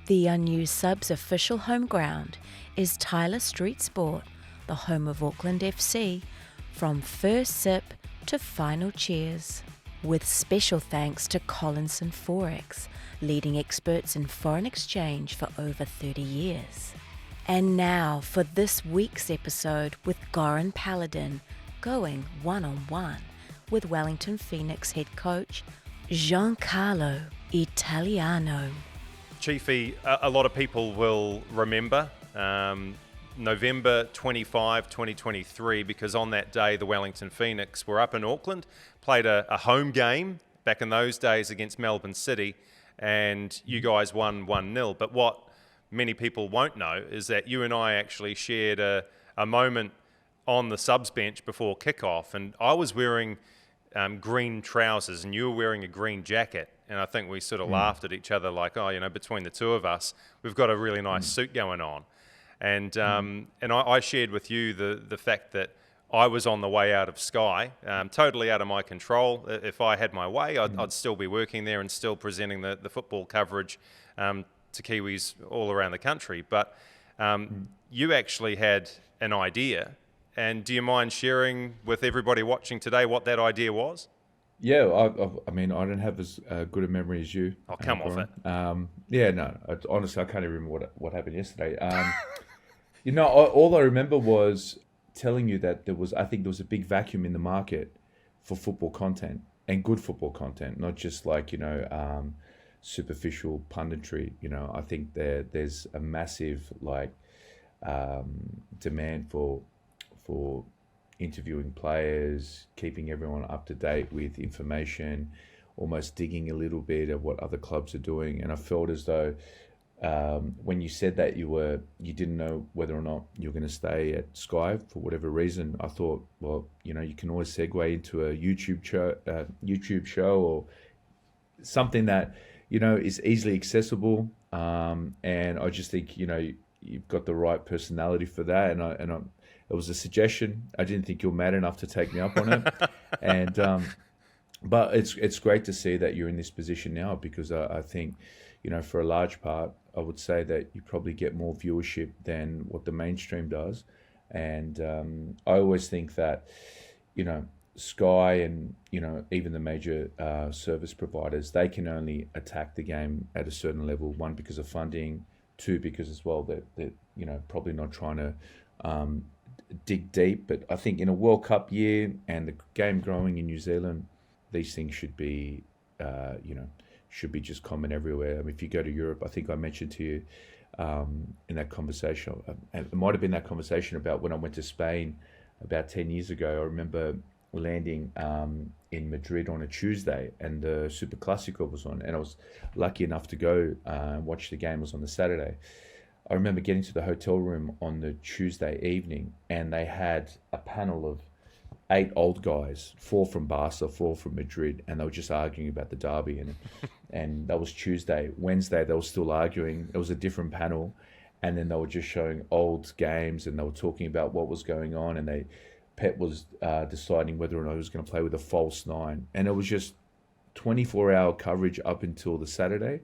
The Unused Subs official home ground is Tyler Street Sport, the home of Auckland FC, from first sip to final cheers. With special thanks to Collinson Forex, leading experts in foreign exchange for over 30 years. And now for this week's episode with Goran Paladin, going one-on-one with Wellington Phoenix head coach GIANCARLO Italiano. Chiefy, a lot of people will remember November 25, 2023, because on that day the Wellington Phoenix were up in Auckland, played a home game back in those days against Melbourne City, and you guys won 1-0. But what many people won't know is that you and I actually shared a moment on the subs bench before kickoff, and I was wearing green trousers and you were wearing a green jacket, and I think we sort of laughed at each other like, oh, you know, between the two of us, we've got a really nice suit going on. And I shared with you the fact that I was on the way out of Sky, totally out of my control. If I had my way, I'd still be working there and still presenting the football coverage to Kiwis all around the country. But you actually had an idea. And do you mind sharing with everybody watching today what that idea was? Yeah, I mean, I don't have as good a memory as you. Oh, come off it. Honestly, I can't even remember what happened yesterday. All I remember was telling you that I think there was a big vacuum in the market for football content, and good football content, not just like, superficial punditry. I think there's a massive demand for interviewing players, keeping everyone up to date with information, almost digging a little bit at what other clubs are doing. And I felt as though when you said that you didn't know whether or not you were going to stay at Sky for whatever reason, I thought, well, you can always segue into a YouTube show or something that is easily accessible. And I just think you've got the right personality for that. And it was a suggestion. I didn't think you were mad enough to take me up on it. And but it's great to see that you're in this position now, because I think, for a large part, I would say that you probably get more viewership than what the mainstream does. And I always think that, Sky and, even the major service providers, they can only attack the game at a certain level. One, because of funding. Two, because as well they're probably not trying to dig deep. But I think in a World Cup year and the game growing in New Zealand, these things should be just common everywhere. I mean, if you go to Europe, I think I mentioned to you in that conversation, it might have been that conversation about when I went to Spain about 10 years ago. I remember landing in Madrid on a Tuesday, and the Super Classico was on, and I was lucky enough to go watch the game. It was on the Saturday. I remember getting to the hotel room on the Tuesday evening, and they had a panel of 8 old guys, 4 from Barca, 4 from Madrid, and they were just arguing about the derby. And that was Tuesday. Wednesday, they were still arguing. It was a different panel, and then they were just showing old games, and they were talking about what was going on, and Pep was deciding whether or not he was going to play with a false 9. And it was just 24-hour coverage up until the Saturday.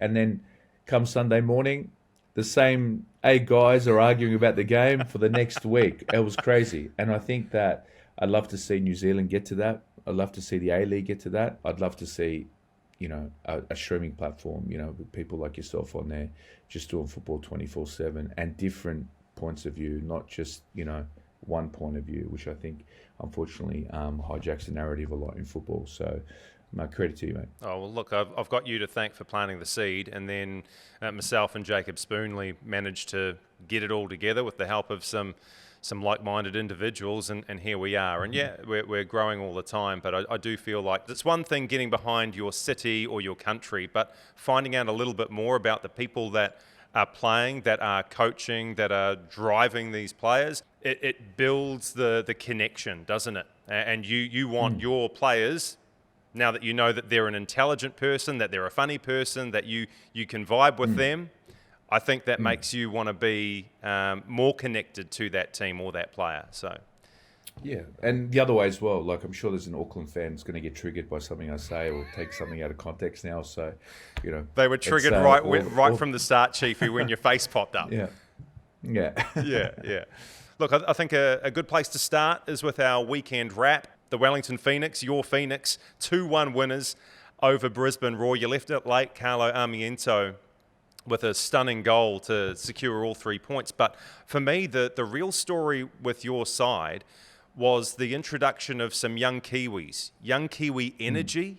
And then come Sunday morning, the same 8 guys are arguing about the game for the next week. It was crazy. And I think that I'd love to see New Zealand get to that. I'd love to see the A-League get to that. I'd love to see, a streaming platform, with people like yourself on there just doing football 24/7 and different points of view, not just, one point of view, which I think, unfortunately, hijacks the narrative a lot in football. So, my credit to you, mate. Oh, well, look, I've got you to thank for planting the seed, and then myself and Jacob Spoonley managed to get it all together with the help of some like-minded individuals, and here we are. And yeah, we're growing all the time, but I do feel like it's one thing getting behind your city or your country, but finding out a little bit more about the people that are playing, that are coaching, that are driving these players, it builds the connection, doesn't it? And you want your players, now that you know that they're an intelligent person, that they're a funny person, that you can vibe with them, I think that makes you want to be more connected to that team or that player. So Yeah, and the other way as well. Like I'm sure there's an Auckland fan that's going to get triggered by something I say or take something out of context now. So, They were it's triggered right from the start, Chiefy, when your face popped up. yeah, yeah, Yeah. Look, I think a good place to start is with our weekend wrap. The Wellington Phoenix, your Phoenix, 2-1 winners over Brisbane Roar. You left it late, Carlo Armiento, with a stunning goal to secure all 3 points. But for me, the real story with your side was the introduction of some young Kiwis, young Kiwi energy.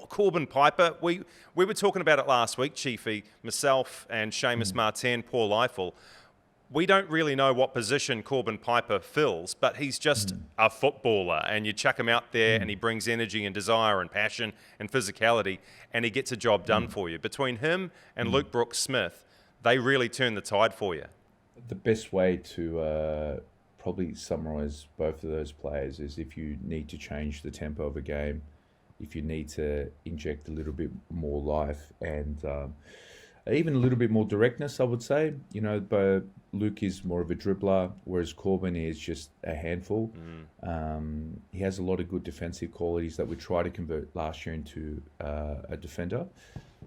Corbin Piper, we were talking about it last week, Chiefy, myself and Seamus Martin, Paul Eiffel. We don't really know what position Corbin Piper fills, but he's just a footballer, and you chuck him out there and he brings energy and desire and passion and physicality, and he gets a job done for you. Between him and Luke Brooks-Smith, they really turn the tide for you. The best way to probably summarise both of those players is if you need to change the tempo of a game, if you need to inject a little bit more life and even a little bit more directness, I would say. But Luke is more of a dribbler, whereas Corbin is just a handful. He has a lot of good defensive qualities that we tried to convert last year into a defender.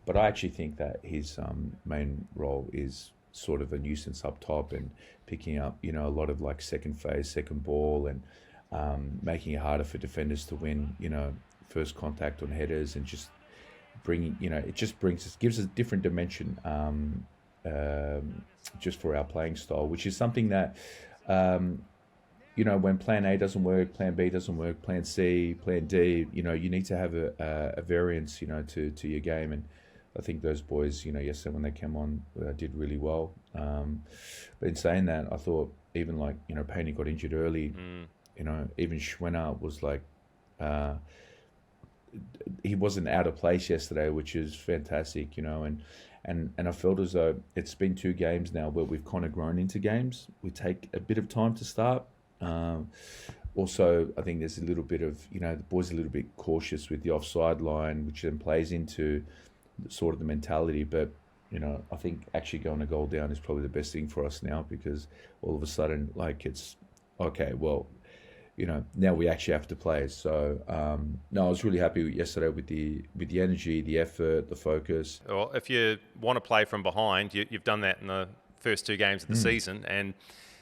But I actually think that his main role is sort of a nuisance up top and picking up, a lot of like second phase, second ball, and making it harder for defenders to win, first contact on headers, and just bringing, it just gives us a different dimension just for our playing style, which is something that, when plan A doesn't work, plan B doesn't work, plan C, plan D, you need to have a variance, to your game. And I think those boys, yesterday when they came on, did really well. But in saying that, I thought even like, Payne got injured early, even Schwenner was like, he wasn't out of place yesterday, which is fantastic, and I felt as though it's been 2 games now where we've kind of grown into games. We take a bit of time to start. Also, I think there's a little bit of, the boys are a little bit cautious with the offside line, which then plays into sort of the mentality. But, I think actually going a goal down is probably the best thing for us now, because all of a sudden, like, it's, okay, well, now we actually have to play. So, no, I was really happy yesterday with the energy, the effort, the focus. Well, if you want to play from behind, you've done that in the first 2 games of the season. And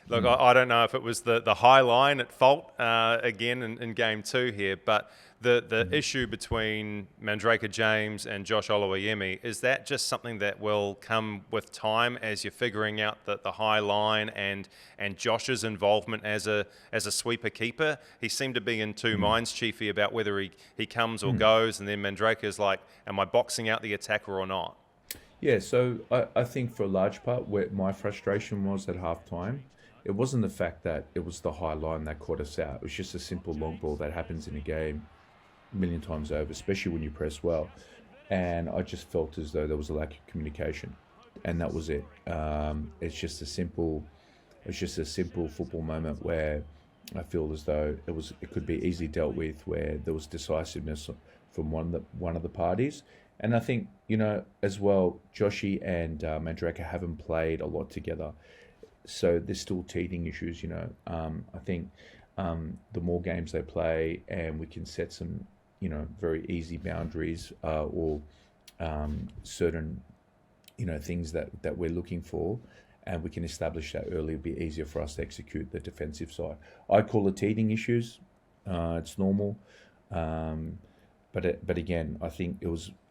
look, I don't know if it was the high line at fault again in game 2 here, but the issue between Mandrake James and Josh Oloyemi, is that just something that will come with time as you're figuring out the high line and Josh's involvement as a sweeper keeper? He seemed to be in 2 minds, Chiefy, about whether he comes or goes, and then Mandrake is like, am I boxing out the attacker or not? Yeah, so I think for a large part where my frustration was at halftime, it wasn't the fact that it was the high line that caught us out. It was just a simple long ball that happens in a game a million times over, especially when you press well. And I just felt as though there was a lack of communication, and that was it. It's just a simple football moment where I feel as though it could be easily dealt with, where there was decisiveness from one of the parties. And I think, as well, Joshy and Mandrake haven't played a lot together, so there's still teething issues. I think the more games they play, and we can set some, very easy boundaries or certain, things that we're looking for, and we can establish that early, it'll be easier for us to execute the defensive side. I call it teething issues. It's normal. But again, I think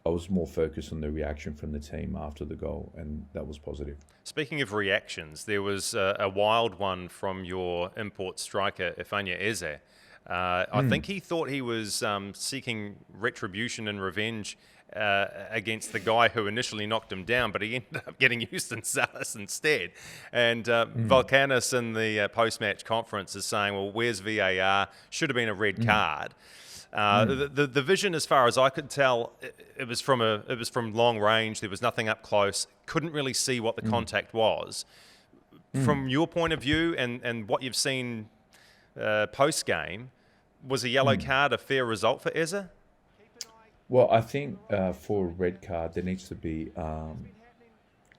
I was more focused on the reaction from the team after the goal, and that was positive. Speaking of reactions, there was a wild one from your import striker, Ifanya Eze. I think he thought he was seeking retribution and revenge against the guy who initially knocked him down, but he ended up getting Houston Salas instead. And Volcanis in the post-match conference is saying, well, where's VAR? Should have been a red card. The vision, as far as I could tell, it was from long range. There was nothing up close. Couldn't really see what the contact was. From your point of view and what you've seen post game, was a yellow card a fair result for Eze? Well, I think for a red card there needs to be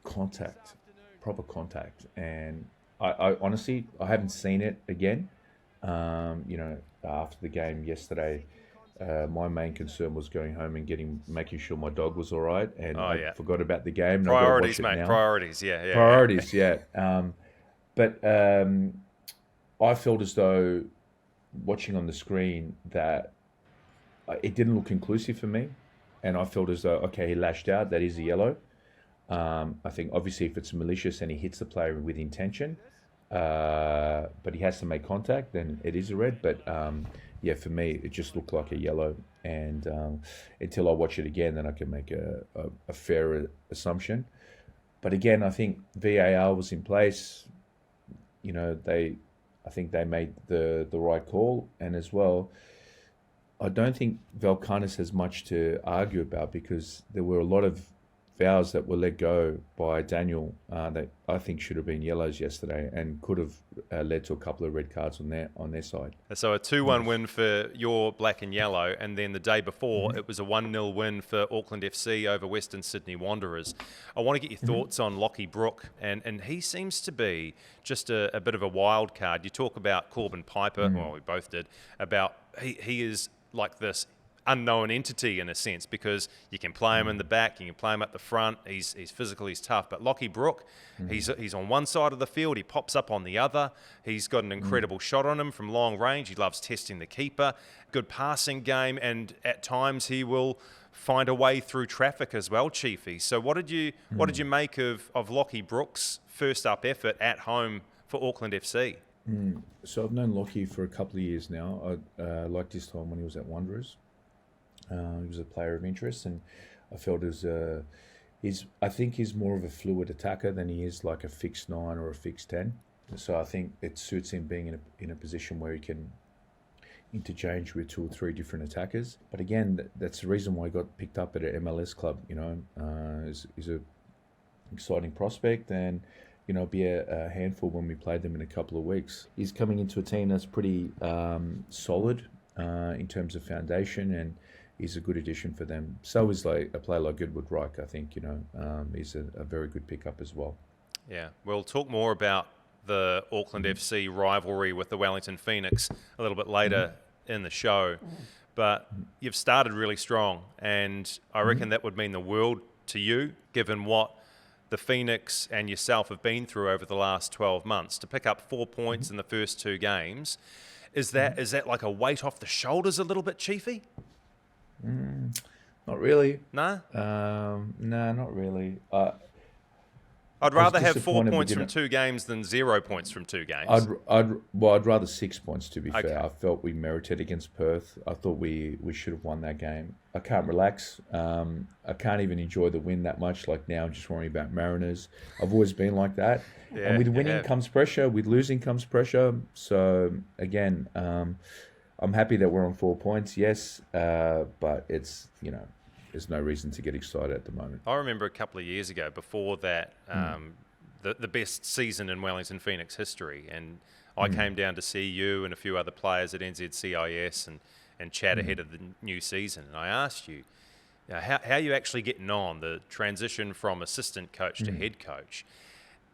contact, proper contact, and I honestly I haven't seen it again. After the game yesterday, my main concern was going home and making sure my dog was all right, and I forgot about the game. And I've got to watch Priorities, it mate. now. Priorities, yeah. Priorities, yeah. But I felt as though watching on the screen that it didn't look conclusive for me, and I felt as though, okay, he lashed out. That is a yellow. I think obviously if it's malicious and he hits the player with intention, but he has to make contact, then it is a red. But for me, it just looked like a yellow. And until I watch it again, then I can make a fairer assumption. But again, I think VAR was in place. I think they made the right call. And as well, I don't think Valkanis has much to argue about, because there were a lot of fouls that were let go by Daniel that I think should have been yellows yesterday, and could have led to a couple of red cards on their side. So a 2-1 win for your black and yellow, and then the day before it was a 1-0 win for Auckland FC over Western Sydney Wanderers. I want to get your thoughts on Lockie Brook, and he seems to be just a bit of a wild card. You talk about Corbin Piper, well, we both did, about he is like this unknown entity in a sense, because you can play him in the back, you can play him at the front. He's physical, he's tough. But Lockie Brook, he's on one side of the field, he pops up on the other. He's got an incredible shot on him from long range. He loves testing the keeper. Good passing game, and at times he will find a way through traffic as well, Chiefy. So what did you make of Lockie Brook's first up effort at home for Auckland FC? So I've known Lockie for a couple of years now. I liked his time when he was at Wanderers. He was a player of interest, and I felt I think he's more of a fluid attacker than he is like a fixed 9 or a fixed 10. So I think it suits him being in a position where he can interchange with 2 or 3 different attackers. But again, that's the reason why he got picked up at an MLS club. He's a exciting prospect, and be a handful when we played them in a couple of weeks. He's coming into a team that's pretty solid in terms of foundation, and he's a good addition for them. So is like a player like Goodwood Reich. I think he's a very good pickup as well. Yeah, we'll talk more about the Auckland FC rivalry with the Wellington Phoenix a little bit later in the show. But you've started really strong, and I reckon that would mean the world to you, given what the Phoenix and yourself have been through over the last 12 months. To pick up 4 points in the first 2 games, is that like a weight off the shoulders a little bit, Chiefy? Not really. No? No, not really. I'd rather have 4 points from 2 games than 0 points from 2 games. I'd rather 6 points, to be Okay. fair. I felt we merited against Perth. I thought we should have won that game. I can't relax. I can't even enjoy the win that much. Like now, I'm just worrying about Mariners. I've always been like that. Yeah, and with winning comes pressure. With losing comes pressure. So again, I'm happy that we're on 4 points. Yes, but it's there's no reason to get excited at the moment. I remember a couple of years ago, before that, the best season in Wellington Phoenix history, and I came down to see you and a few other players at NZCIS and chat ahead of the new season. And I asked you, how are you actually getting on, the transition from assistant coach to head coach?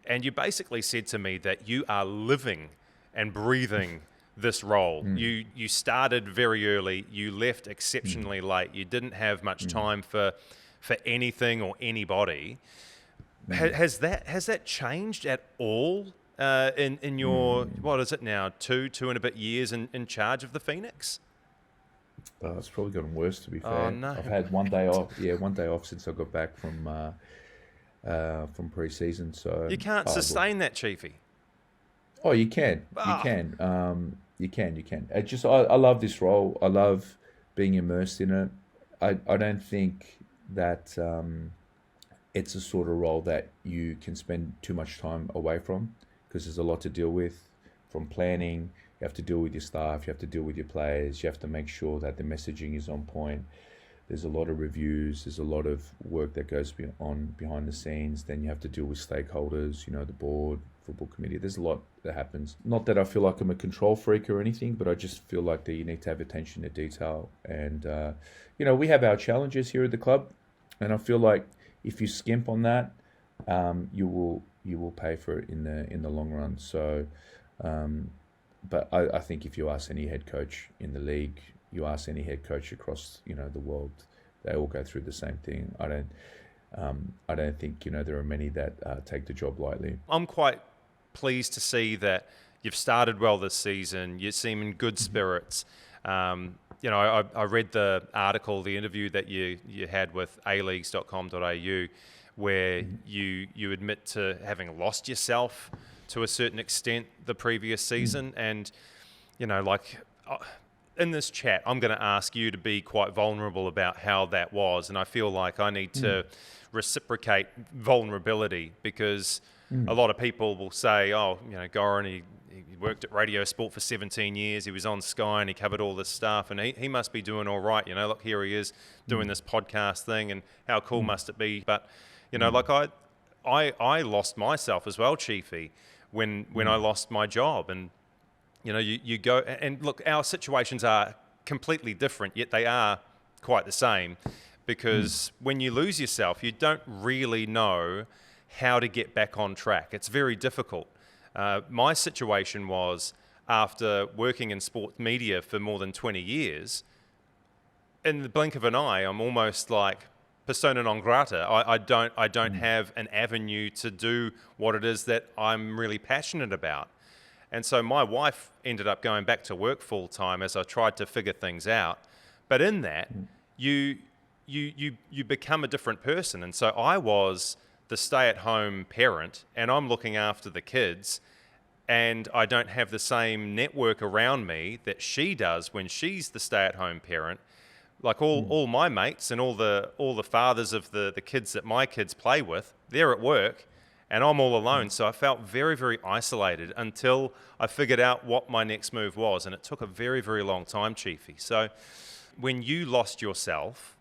And you basically said to me that you are living and breathing this role. You started very early. You left exceptionally late. You didn't have much time for anything or anybody. Has that changed at all in your what is it now, two and a bit years in charge of the Phoenix? It's probably gotten worse, to be fair. Oh, no. I've had 1 day off. Yeah, 1 day off since I got back from pre-season. So You can't sustain that, Chiefy. Oh, you can. You can. You can. I love this role. I love being immersed in it. I don't think that it's a sort of role that you can spend too much time away from, because there's a lot to deal with, from planning. You have to deal with your staff. You have to deal with your players. You have to make sure that the messaging is on point. There's a lot of reviews. There's a lot of work that goes on behind the scenes. Then you have to deal with stakeholders, the board, football committee. There's a lot that happens. Not that I feel like I'm a control freak or anything, but I just feel like that you need to have attention to detail. And, we have our challenges here at the club. And I feel like if you skimp on that, you will pay for it in the long run. So but I think if you ask any head coach in the league, you ask any head coach across the world, they all go through the same thing. I don't think there are many that take the job lightly. I'm quite pleased to see that you've started well this season. You seem in good spirits. I read the article, the interview that you had with aleagues.com.au, where you admit to having lost yourself to a certain extent the previous season. And, in this chat, I'm going to ask you to be quite vulnerable about how that was. And I feel like I need to reciprocate vulnerability, because a lot of people will say, Goran, he worked at Radio Sport for 17 years. He was on Sky and he covered all this stuff, and he must be doing all right. Look, here he is doing this podcast thing, and how cool must it be? But, I lost myself as well, Chiefy, when I lost my job. And, you go, and look, our situations are completely different, yet they are quite the same, because when you lose yourself, you don't really know how to get back on track. It's very difficult. My situation was, after working in sports media for more than 20 years, in the blink of an eye, I'm almost like persona non grata. I don't have an avenue to do what it is that I'm really passionate about. And so my wife ended up going back to work full time as I tried to figure things out. But in that, you become a different person. And so I was the stay-at-home parent, and I'm looking after the kids, and I don't have the same network around me that she does when she's the stay-at-home parent. Like all my mates and all the fathers of the kids that my kids play with, they're at work, and I'm all alone. So I felt very, very isolated until I figured out what my next move was, and it took a very, very long time, Chiefy. So when you lost yourself,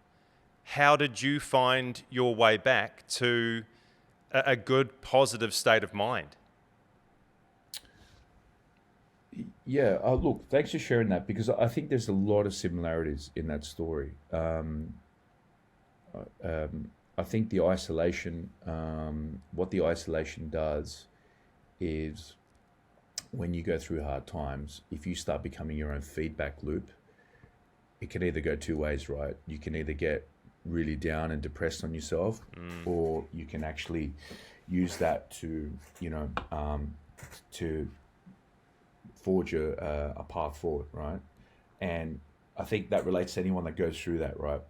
how did you find your way back to a good, positive state of mind? Yeah, look, thanks for sharing that, because I think there's a lot of similarities in that story. I think the isolation, what the isolation does is, when you go through hard times, if you start becoming your own feedback loop, it can either go two ways, right? You can either get really down and depressed on yourself, or you can actually use that to, to forge a path forward, right? And I think that relates to anyone that goes through that, right?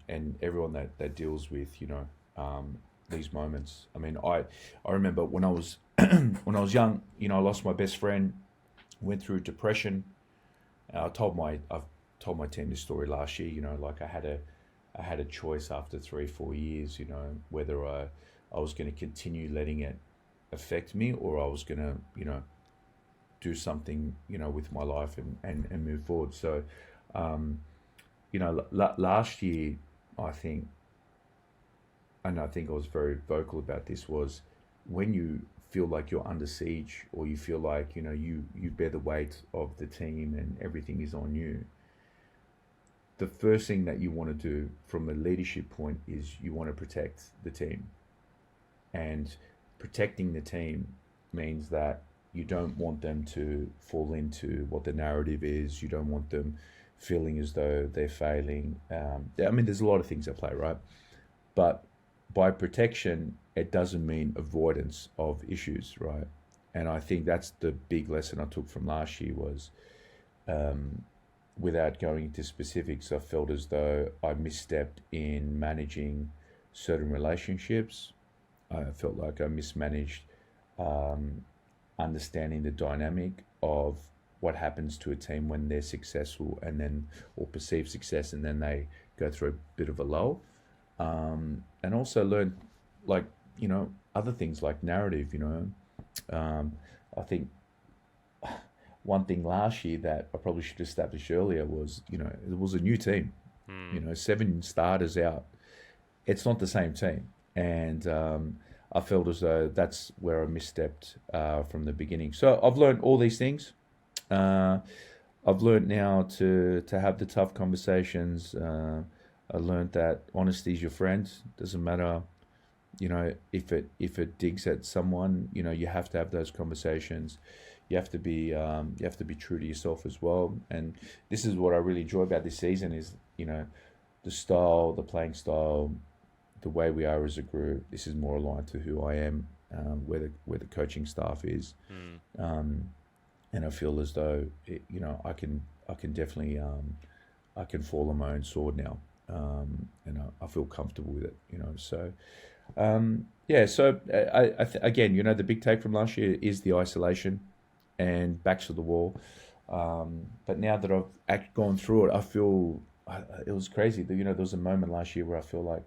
And everyone that deals with, these moments. I mean, I remember when I was when I was young, I lost my best friend, went through depression. I've told my team this story last year. Like I had a choice after 3-4 years, whether I was going to continue letting it affect me, or I was going to, do something, with my life and move forward. So, last year, I think I was very vocal about this, was when you feel like you're under siege, or you feel like, you bear the weight of the team and everything is on you, the first thing that you want to do from a leadership point is you want to protect the team. And protecting the team means that you don't want them to fall into what the narrative is. You don't want them feeling as though they're failing. There's a lot of things at play, right? But by protection, it doesn't mean avoidance of issues, right? And I think that's the big lesson I took from last year was, without going into specifics, I felt as though I misstepped in managing certain relationships. I felt like I mismanaged understanding the dynamic of what happens to a team when they're successful or perceived success, and then they go through a bit of a lull. And also learn, other things like narrative, I think one thing last year that I probably should establish earlier was, it was a new team, 7 starters out. It's not the same team. And I felt as though that's where I misstepped from the beginning. So I've learned all these things. I've learned now to have the tough conversations. I learned that honesty is your friend. Doesn't matter, if it digs at someone, you have to have those conversations. you have to be true to yourself as well. And this is what I really enjoy about this season is, the style, the playing style, the way we are as a group. This is more aligned to who I am, where the coaching staff is, and I feel as though I can definitely I can fall on my own sword now, and I feel comfortable with it. So. So again, the big take from last year is the isolation and backs to the wall. But now that I've gone through it, I feel it was crazy. There was a moment last year where I feel like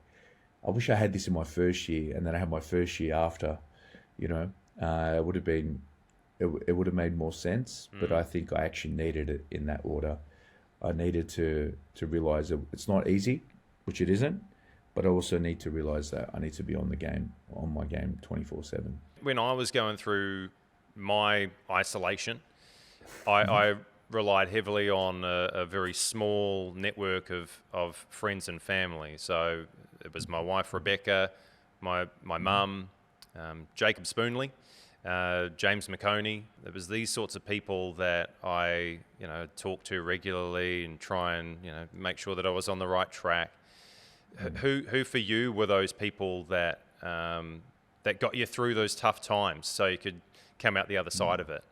I wish I had this in my first year, and then I had my first year after. It would have been, it would have made more sense. But I think I actually needed it in that order. I needed to realize that it's not easy, which it isn't. But I also need to realise that I need to be on my game 24/7. When I was going through my isolation, I relied heavily on a very small network of friends and family. So it was my wife, Rebecca, my mum, Jacob Spoonley, James McConey. It was these sorts of people that I, talked to regularly and try and, make sure that I was on the right track. Who for you were those people that that got you through those tough times so you could come out the other side of it?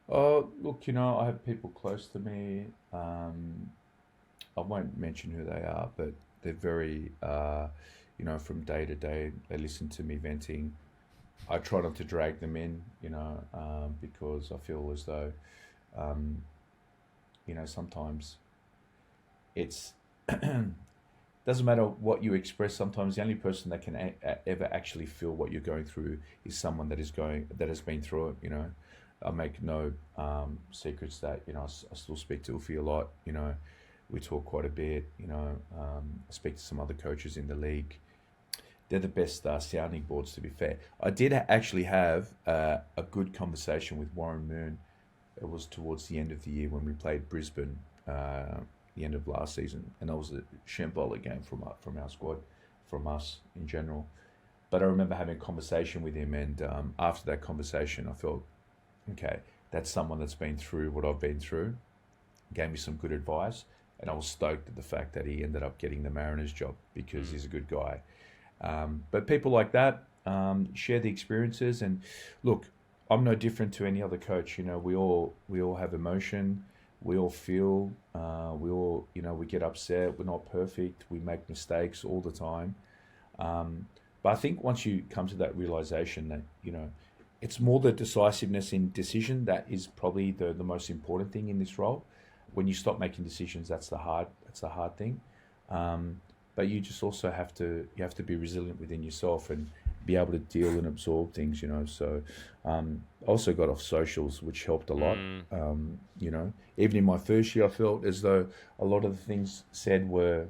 Oh, look, I have people close to me. I won't mention who they are, but they're very, from day to day, they listen to me venting. I try not to drag them in, because I feel as though, sometimes it's... doesn't matter what you express. Sometimes the only person that can ever actually feel what you're going through is someone that has been through it. I make no secrets that I still speak to Ufi a lot. We talk quite a bit. I speak to some other coaches in the league. They're the best sounding boards, to be fair. I did actually have a good conversation with Warren Moon. It was towards the end of the year when we played Brisbane. The end of last season, and that was a shambolic game from our squad, from us in general. But I remember having a conversation with him, and after that conversation, I felt, okay, that's someone that's been through what I've been through, gave me some good advice, and I was stoked at the fact that he ended up getting the Mariners job because he's a good guy. But people like that share the experiences, and look, I'm no different to any other coach. We all have emotion. We all feel, we get upset. We're not perfect. We make mistakes all the time. But I think once you come to that realization that, it's more the decisiveness in decision that is probably the most important thing in this role. When you stop making decisions, that's the hard thing. But you just also have to be resilient within yourself and be able to deal and absorb things, So I also got off socials, which helped a lot. Even in my first year, I felt as though a lot of the things said were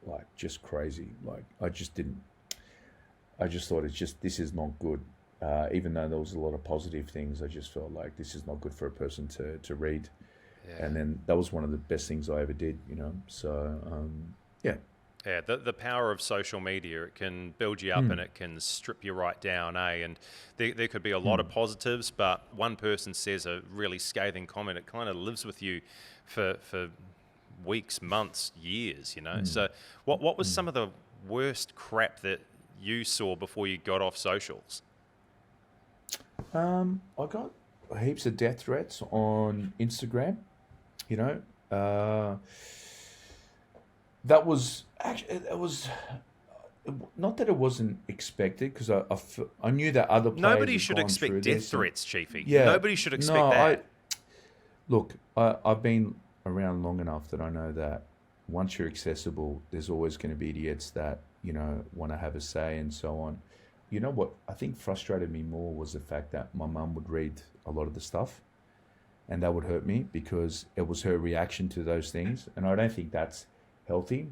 like just crazy. Like I just thought this is not good. Even though there was a lot of positive things, I just felt like this is not good for a person to read. Yeah. And then that was one of the best things I ever did, So, yeah. Yeah, the power of social media, it can build you up and it can strip you right down, eh? And there could be a lot of positives, but one person says a really scathing comment, it kind of lives with you for weeks, months, years, So what was some of the worst crap that you saw before you got off socials? I got heaps of death threats on Instagram, That was not that it wasn't expected, because I knew that other players. Nobody should expect death threats, Chiefy. Yeah, nobody should expect that. I've been around long enough that I know that once you're accessible, there's always going to be idiots that want to have a say and so on. You know what I think frustrated me more was the fact that my mum would read a lot of the stuff, and that would hurt me because it was her reaction to those things, and I don't think that's healthy.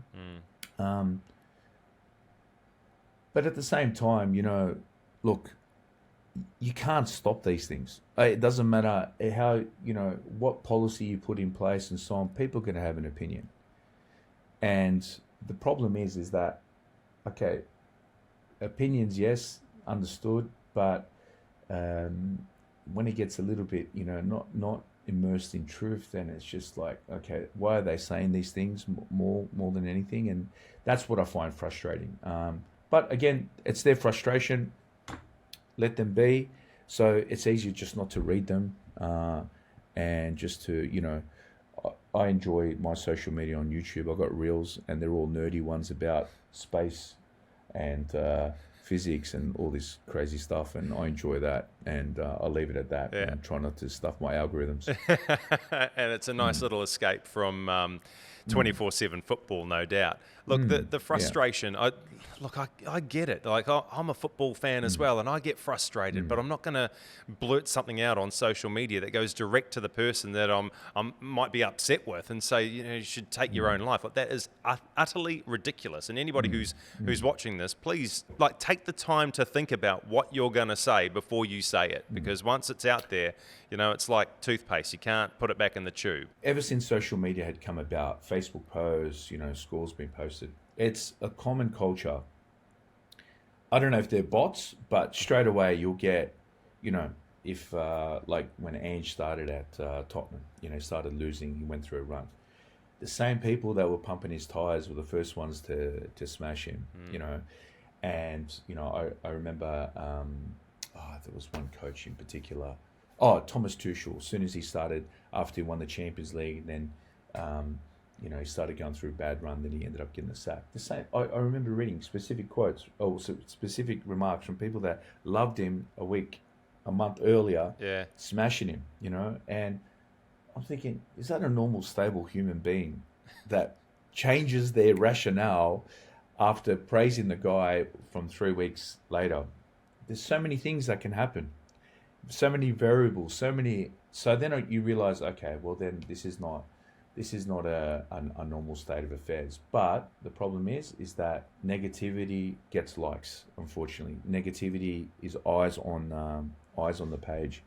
But at the same time, look, you can't stop these things. It doesn't matter how, what policy you put in place and so on, people are going to have an opinion. And the problem is that, okay, opinions, yes, understood, but when it gets a little bit, not immersed in truth, then it's just like, okay, why are they saying these things more than anything? And that's what I find frustrating. But again, it's their frustration. Let them be. So it's easier just not to read them, and just to, I enjoy my social media on YouTube. I've got reels, and they're all nerdy ones about space and physics and all this crazy stuff, and I enjoy that, and I'll leave it at that, and try not to stuff my algorithms. And it's a nice little escape from 24/7 football, no doubt. Look, the frustration, I get it. Like, I'm a football fan as well, and I get frustrated, but I'm not going to blurt something out on social media that goes direct to the person that I might be upset with and say, you should take your own life. Like, that is utterly ridiculous. And anybody who's watching this, please, take the time to think about what you're going to say before you say it, because once it's out there, it's like toothpaste. You can't put it back in the tube. Ever since social media had come about, Facebook posts, scores being posted, it's a common culture. I don't know if they're bots, but straight away you'll get, if when Ange started at Tottenham, started losing, he went through a run. The same people that were pumping his tires were the first ones to smash him, And, I remember, there was one coach in particular. Thomas Tuchel. As soon as he started, after he won the Champions League, then, he started going through a bad run, then he ended up getting the sack. The same. I remember reading specific quotes, specific remarks from people that loved him a month earlier, smashing him, and I'm thinking, is that a normal, stable human being that changes their rationale after praising the guy from 3 weeks later? There's so many things that can happen. So many variables, so then you realize, okay, well then this is not a normal state of affairs. But the problem is that negativity gets likes. Unfortunately, negativity is eyes on the page,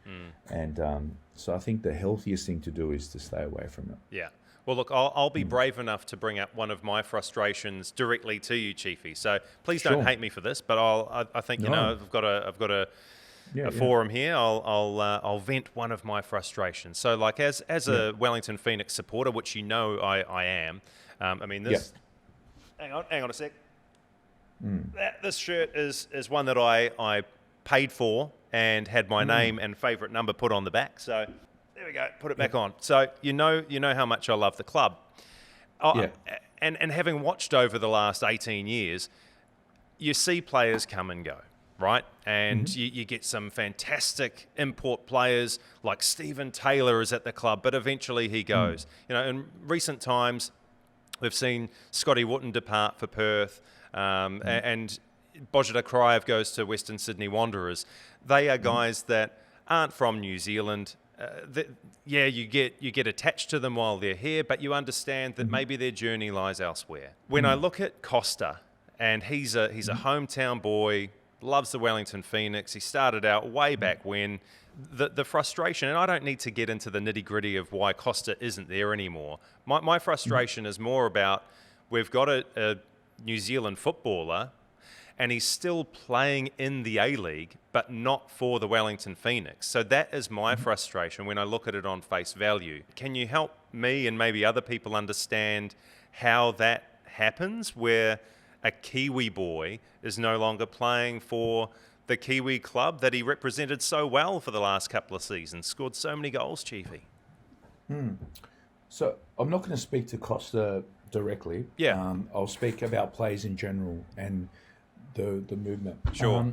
and so I think the healthiest thing to do is to stay away from it. Yeah. Well, look, I'll be brave enough to bring up one of my frustrations directly to you, Chiefy. So please don't hate me for this, but I think I've got a forum here. I'll vent one of my frustrations. So, as a Wellington Phoenix supporter, which I am. Hang on a sec. This shirt is one that I paid for and had my name and favourite number put on the back. So there we go. Put it back on. So you know how much I love the club. And having watched over the last 18 years, you see players come and go. Right? And you get some fantastic import players, like Stephen Taylor is at the club, but eventually he goes. In recent times, we've seen Scotty Wootton depart for Perth, and Bojida Kraev goes to Western Sydney Wanderers. They are guys that aren't from New Zealand. You get attached to them while they're here, but you understand that maybe their journey lies elsewhere. When I look at Costa, and he's a hometown boy, loves the Wellington Phoenix. He started out way back when. The frustration, and I don't need to get into the nitty-gritty of why Costa isn't there anymore. My frustration is more about, we've got a New Zealand footballer, and he's still playing in the A-League, but not for the Wellington Phoenix. So that is my frustration when I look at it on face value. Can you help me and maybe other people understand how that happens, where a Kiwi boy is no longer playing for the Kiwi club that he represented so well for the last couple of seasons, scored so many goals, Chiefy? So I'm not going to speak to Costa directly. I'll speak about players in general and the movement. Sure.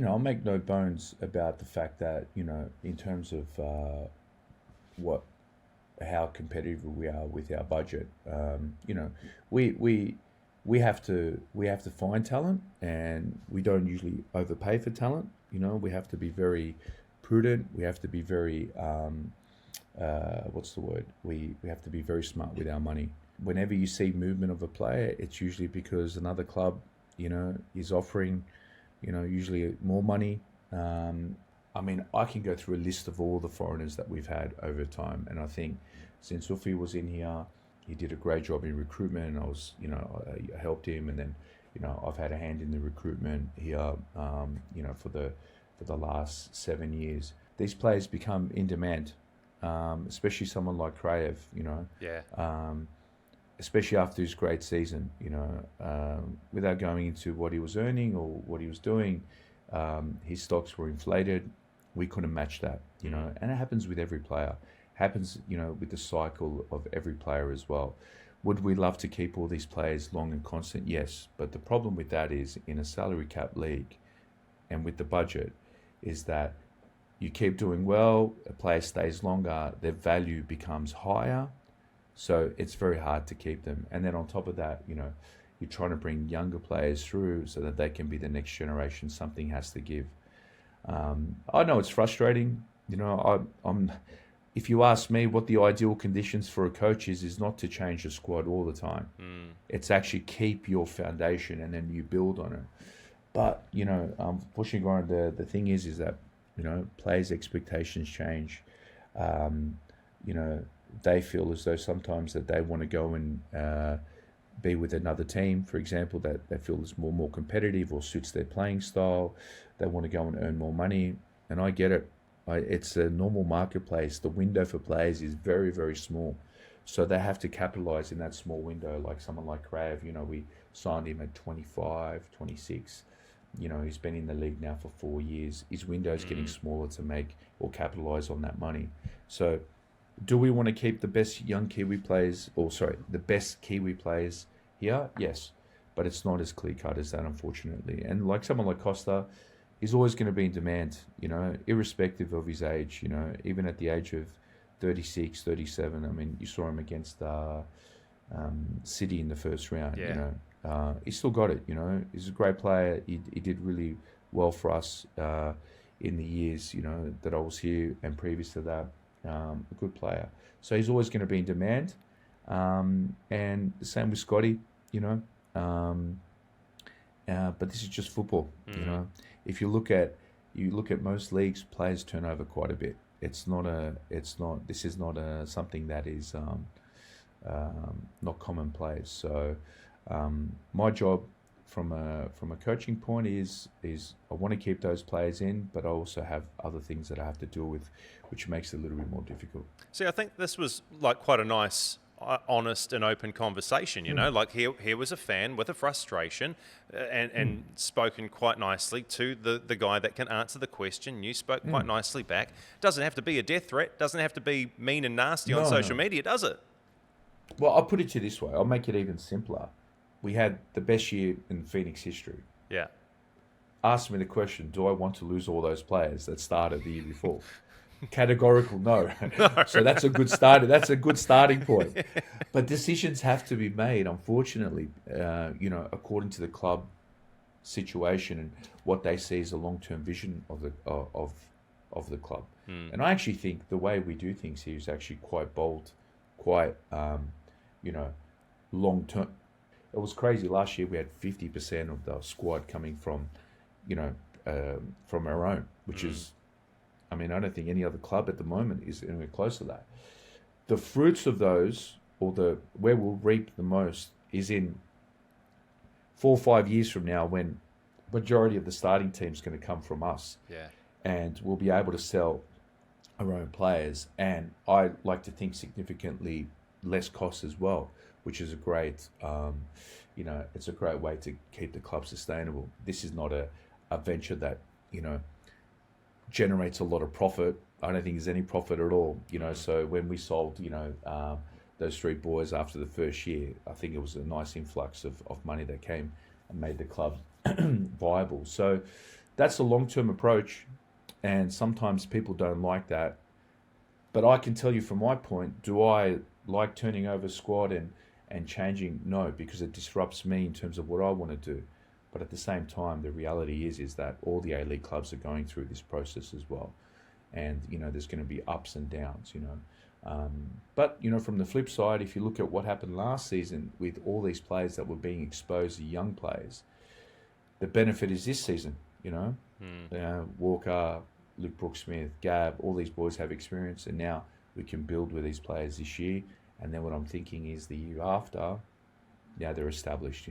I'll make no bones about the fact that, in terms of how competitive we are with our budget, we have to find talent, and we don't usually overpay for talent. We have to be very prudent. We have to be very we have to be very smart with our money. Whenever you see movement of a player, it's usually because another club is offering usually more money. I can go through a list of all the foreigners that we've had over time, and I think since Ufi was in here, he did a great job in recruitment. I helped him, and then, I've had a hand in the recruitment here, for for the last 7 years. These players become in demand, especially someone like Kraev, especially after his great season, without going into what he was earning or what he was doing, his stocks were inflated. We couldn't match that, and it happens with every player. Happens, with the cycle of every player as well. Would we love to keep all these players long and constant? Yes, but the problem with that is in a salary cap league and with the budget is that you keep doing well, a player stays longer, their value becomes higher, so it's very hard to keep them. And then on top of that, you're trying to bring younger players through so that they can be the next generation. Something has to give. I know it's frustrating. I'm. If you ask me what the ideal conditions for a coach is not to change the squad all the time. It's actually keep your foundation and then you build on it. But, unfortunately, Goran, the thing is that, players' expectations change. They feel as though sometimes that they want to go and be with another team, for example, that they feel is more competitive or suits their playing style. They want to go and earn more money. And I get it. It's a normal marketplace. The window for players is very, very small. So they have to capitalize in that small window. Like someone like Kraev, we signed him at 25, 26. He's been in the league now for 4 years. His window is getting smaller to make or capitalize on that money. So do we want to keep the best young Kiwi players, the best Kiwi players here? Yes. But it's not as clear-cut as that, unfortunately. And like someone like Costa, he's always going to be in demand, irrespective of his age, even at the age of 36, 37. I mean, you saw him against City in the first round, he still got it, He's a great player. He did really well for us in the years, that I was here and previous to that, a good player. So he's always going to be in demand. And the same with Scotty, but this is just football, If you look at most leagues, players turn over quite a bit. This is not something that is not commonplace. So my job from a coaching point is I want to keep those players in, but I also have other things that I have to deal with, which makes it a little bit more difficult. See, I think this was like quite a nice, honest and open conversation, like here was a fan with a frustration and spoken quite nicely to the guy that can answer the question. You spoke quite nicely back. Doesn't have to be a death threat, doesn't have to be mean and nasty on social media, does it? Well, I'll put it to you this way. I'll make it even simpler. We had the best year in Phoenix history. Yeah. Ask me the question, do I want to lose all those players that started the year before? Categorical no. So that's a good start. That's a good starting point. But decisions have to be made, unfortunately, according to the club situation and what they see as a long-term vision of the club. And I actually think the way we do things here is actually quite bold, quite long-term. It was crazy. Last year we had 50% of the squad coming from our own, which is. I mean, I don't think any other club at the moment is anywhere close to that. The fruits of those, or where we'll reap the most, is in 4 or 5 years from now, when majority of the starting team is going to come from us. Yeah. And we'll be able to sell our own players, and I like to think significantly less cost as well, which is a great, it's a great way to keep the club sustainable. This is not a venture that generates a lot of profit. I don't think there's any profit at all, So when we sold, those 3 boys after the first year, I think it was a nice influx of money that came and made the club viable. So that's a long-term approach, and sometimes people don't like that. But I can tell you from my point, do I like turning over squad and changing? No, because it disrupts me in terms of what I want to do. But at the same time, the reality is that all the A-League clubs are going through this process as well. And, there's going to be ups and downs, But, from the flip side, if you look at what happened last season with all these players that were being exposed, the young players, the benefit is this season, Walker, Luke Brooksmith, Gab, all these boys have experience, and now we can build with these players this year. And then what I'm thinking is the year after, now they're established,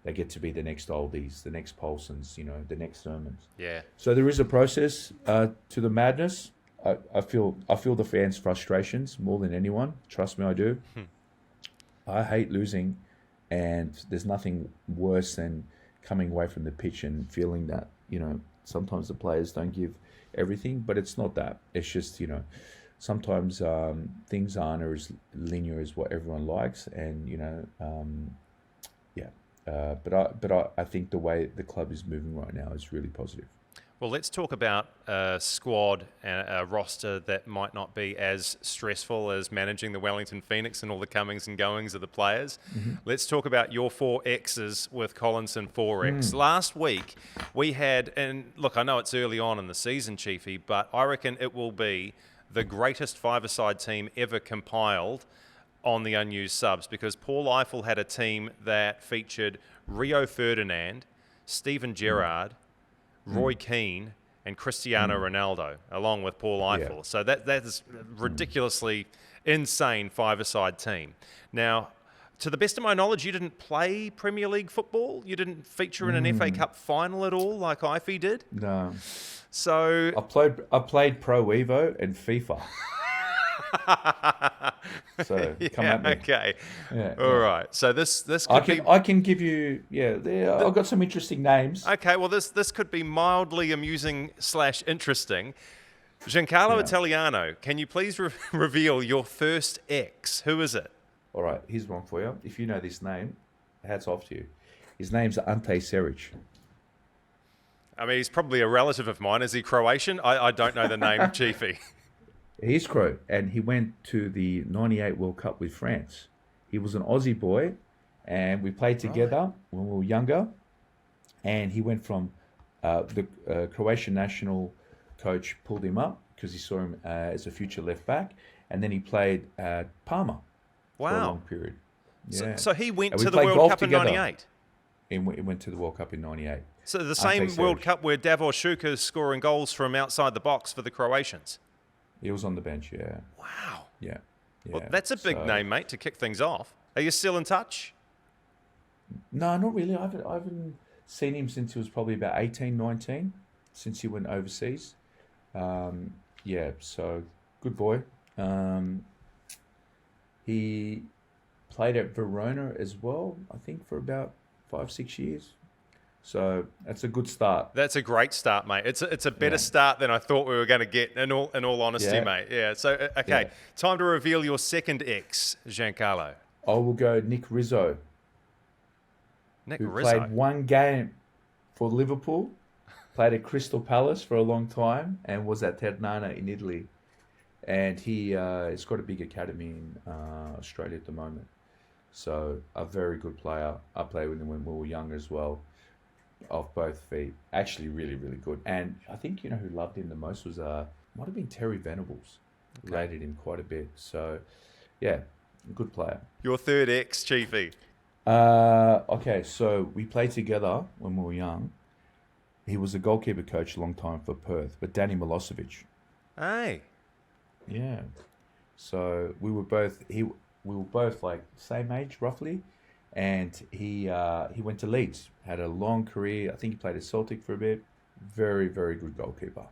they get to be the next oldies, the next Paulsons, the next Sermons. Yeah. So there is a process to the madness. I feel the fans' frustrations more than anyone. Trust me, I do. I hate losing, and there's nothing worse than coming away from the pitch and feeling that, sometimes the players don't give everything, but it's not that. It's just, sometimes things aren't as linear as what everyone likes, and, but I think the way the club is moving right now is really positive. Well, let's talk about a squad and a roster that might not be as stressful as managing the Wellington Phoenix and all the comings and goings of the players. Mm-hmm. Let's talk about your 4 X's with Collinson 4X. Last week, we had, and look, I know it's early on in the season, Chiefy, but I reckon it will be the greatest five-a-side team ever compiled on the Unused Subs, because Paul Eiffel had a team that featured Rio Ferdinand, Steven Gerrard, Roy Keane and Cristiano Ronaldo, along with Paul Eiffel. Yeah. So that is a ridiculously insane five-a-side team. Now, to the best of my knowledge, you didn't play Premier League football? You didn't feature in an FA Cup final at all like Ify did? No. So I played Pro Evo and FIFA. So come at me. Okay. Yeah, all right. So this could I can give you I've got some interesting names. Okay. Well, this could be mildly amusing / interesting. GIANCARLO Italiano, can you please reveal your first X? Who is it? All right. Here's one for you. If you know this name, hats off to you. His name's Ante Seric. I mean, he's probably a relative of mine. Is he Croatian? I don't know the name, Chiefy. He's Croat, and he went to the '98 World Cup with France. He was an Aussie boy, and we played together when we were younger. And he went from the Croatian national coach pulled him up because he saw him as a future left back, and then he played at Parma for a long period. Yeah. So he went to the World Cup in '98. He went to the World Cup in '98. So the same World Cup where Davor Šuker is scoring goals from outside the box for the Croatians. He was on the bench, yeah. Wow. Yeah. Well, that's a big name, mate, to kick things off. Are you still in touch? No, not really. I haven't seen him since he was probably about 18, 19, since he went overseas. So good boy. He played at Verona as well, I think, for about 5-6 years. So that's a good start. That's a great start, mate. It's a better start than I thought we were going to get, in all honesty, mate. Yeah. So, okay, time to reveal your second X, GIANCARLO. I will go Nick Rizzo. Who played one game for Liverpool, played at Crystal Palace for a long time, and was at Ternana in Italy. And he's got a big academy in Australia at the moment. So a very good player. I played with him when we were young as well. Off both feet, actually really, really good. And I think who loved him the most was might have been Terry Venables. Rated him quite a bit. So yeah, good player. Your third X, Chiefy. Okay, so we played together when we were young. He was a goalkeeper coach a long time for Perth, but Danny Milosevic. Hey. Yeah. So we were both like same age roughly. And he went to Leeds, had a long career. I think he played at Celtic for a bit. Very, very good goalkeeper.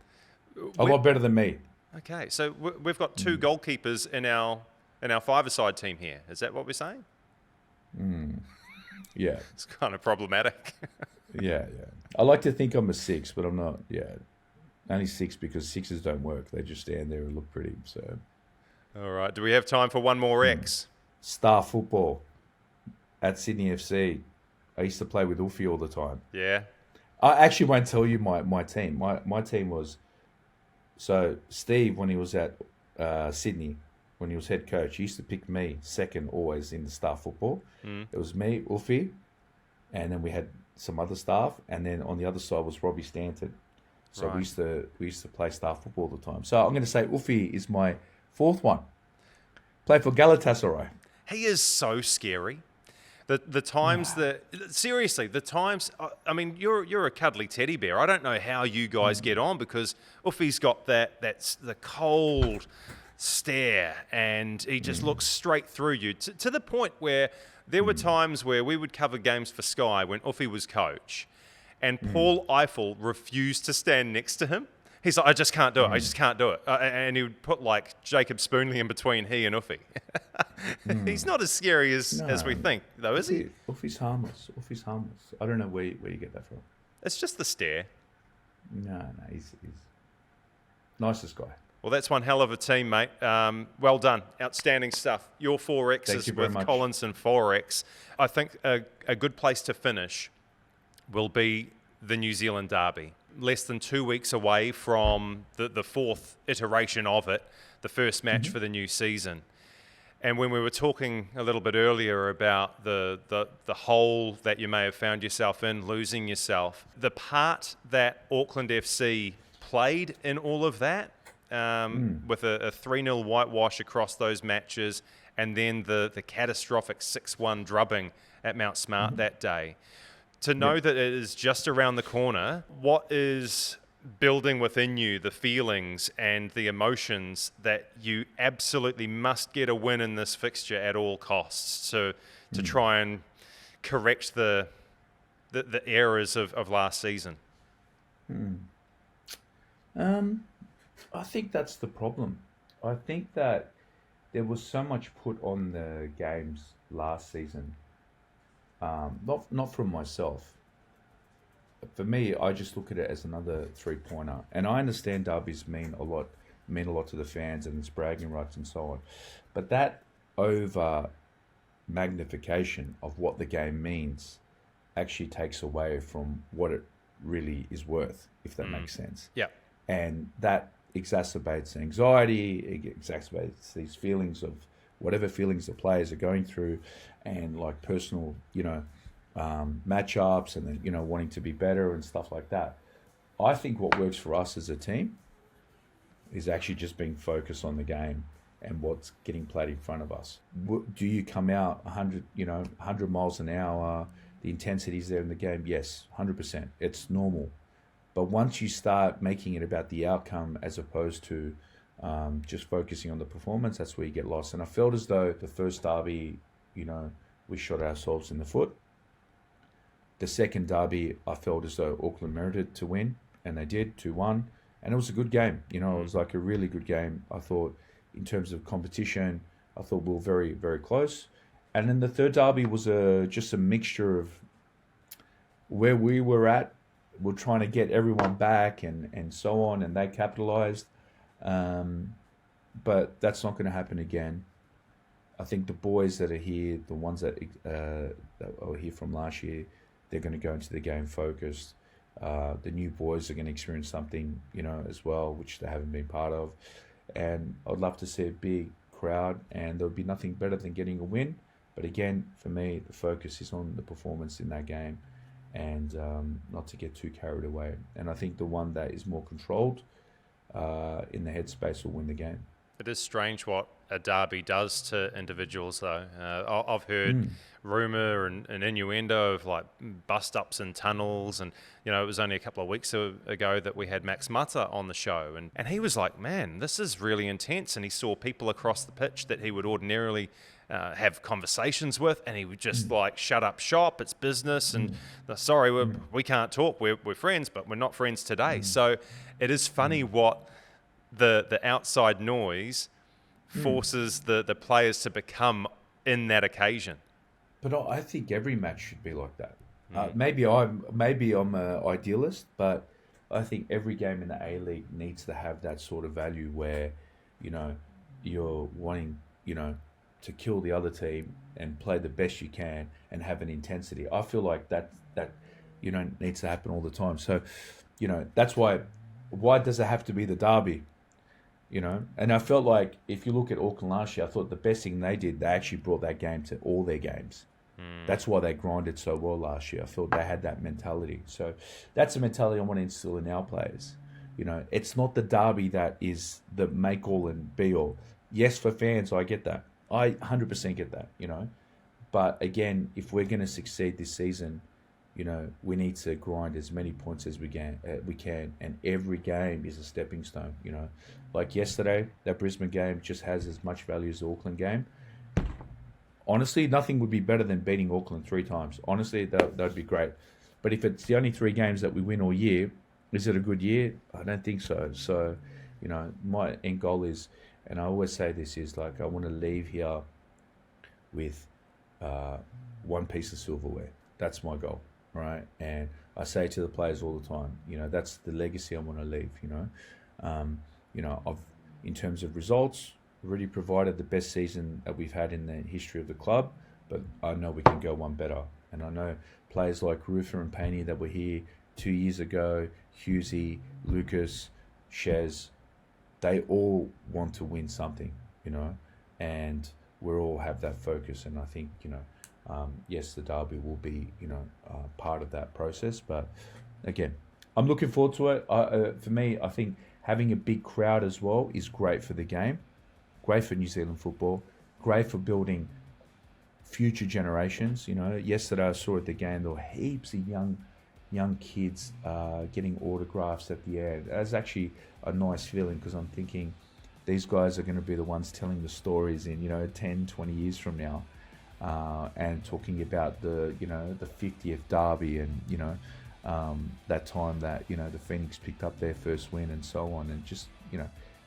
A lot better than me. Okay, so we've got 2 goalkeepers in our five-a-side team here. Is that what we're saying? Yeah. It's kind of problematic. Yeah. I like to think I'm a 6, but I'm not. Yeah, only 6 because 6s don't work. They just stand there and look pretty. So. All right. Do we have time for one more X? Star football. At Sydney FC, I used to play with Ufi all the time. Yeah. I actually won't tell you my team. My team was... So, Steve, when he was at Sydney, when he was head coach, he used to pick me second always in the staff football. It was me, Ufi, and then we had some other staff, and then on the other side was Robbie Stanton. So we used to play staff football all the time. So I'm going to say Ufi is my 4th one. Played for Galatasaray. He is so scary. The times seriously, the times, I mean, you're a cuddly teddy bear. I don't know how you guys get on because Uffy's got that's the cold stare and he just looks straight through you to the point where There were times where we would cover games for Sky when Uffy was coach, and Paul Eiffel refused to stand next to him. He's like, I just can't do it. I just can't do it. And he would put like Jacob Spoonley in between he and Uffy. He's not as scary as we think, though, is he? Uffy's harmless. Uffy's harmless. I don't know where you get that from. It's just the stare. No, he's nicest guy. Well, that's one hell of a team, mate. Well done. Outstanding stuff. Your 4Xs with Collinson 4X. I think a good place to finish will be the New Zealand Derby. Less than 2 weeks away from the fourth iteration of it, the first match for the new season. And when we were talking a little bit earlier about the hole that you may have found yourself in, losing yourself, the part that Auckland FC played in all of that, with a 3-0 whitewash across those matches, and then the catastrophic 6-1 drubbing at Mount Smart that day. To know that it is just around the corner, what is building within you the feelings and the emotions that you absolutely must get a win in this fixture at all costs to try and correct the errors of last season? I think that's the problem. I think that there was so much put on the games last season. Not from myself. For me, I just look at it as another 3-pointer. And I understand derbies mean a lot to the fans and it's bragging rights and so on. But that over magnification of what the game means actually takes away from what it really is worth, if that makes sense. Yeah. And that exacerbates anxiety, it exacerbates these feelings of whatever feelings the players are going through, and like personal, matchups, and then, wanting to be better and stuff like that. I think what works for us as a team is actually just being focused on the game and what's getting played in front of us. Do you come out 100 miles an hour? The intensity's there in the game. Yes, 100%. It's normal. But once you start making it about the outcome as opposed to just focusing on the performance, that's where you get lost. And I felt as though the first derby, we shot ourselves in the foot. The second derby, I felt as though Auckland merited to win, and they did, 2-1. And it was a good game. It was like a really good game. I thought in terms of competition, I thought we were very, very close. And then the third derby was just a mixture of where we were at. We're trying to get everyone back and so on, and they capitalised. But that's not going to happen again. I think the boys that are here, the ones that are here from last year, they're going to go into the game focused. The new boys are going to experience something, as well, which they haven't been part of. And I'd love to see a big crowd, and there would be nothing better than getting a win. But again, for me, the focus is on the performance in that game, and not to get too carried away. And I think the one that is more controlled in the headspace will win the game. It is strange what a derby does to individuals, though. I've heard rumour and innuendo of like bust-ups in tunnels, and it was only a couple of weeks ago that we had Max Mata on the show, and he was like, man, this is really intense, and he saw people across the pitch that he would ordinarily have conversations with, and he would just like shut up shop, it's business, and sorry, we can't talk, we're friends, but we're not friends today. So it is funny what the outside noise forces the players to become in that occasion. But I think every match should be like that. Maybe I'm an idealist, but I think every game in the A-League needs to have that sort of value where, you're wanting, to kill the other team and play the best you can and have an intensity. I feel like that needs to happen all the time. So, that's why does it have to be the derby? And I felt like if you look at Auckland last year, I thought the best thing they did, they actually brought that game to all their games. That's why they grinded so well last year. I felt they had that mentality. So that's a mentality I want to instill in our players. It's not the derby that is the make all and be all. Yes, for fans, I get that. I 100% get that, But again, if we're going to succeed this season, we need to grind as many points as we can, and every game is a stepping stone. Like yesterday, that Brisbane game just has as much value as the Auckland game. Honestly, nothing would be better than beating Auckland 3 times. Honestly, that'd be great. But if it's the only 3 games that we win all year, is it a good year? I don't think so. So, my end goal is, and I always say this, is like I want to leave here with one piece of silverware. That's my goal, right? And I say to the players all the time, that's the legacy I want to leave. I've, in terms of results, already provided the best season that we've had in the history of the club, but I know we can go one better. And I know players like Rufa and Paney that were here 2 years ago, Hughesy, Lucas, Shez, they all want to win something, and we all have that focus. And I think, yes, the derby will be, part of that process. But again, I'm looking forward to it. For me, I think having a big crowd as well is great for the game. Great for New Zealand football, great for building future generations. Yesterday I saw at the game there were heaps of young kids getting autographs at the end. That's actually a nice feeling, because I'm thinking these guys are going to be the ones telling the stories in 10, 20 years from now, and talking about the 50th derby and that time that the Phoenix picked up their first win and so on, and just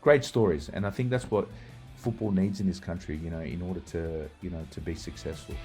great stories. And I think that's what football needs in this country, in order to be successful.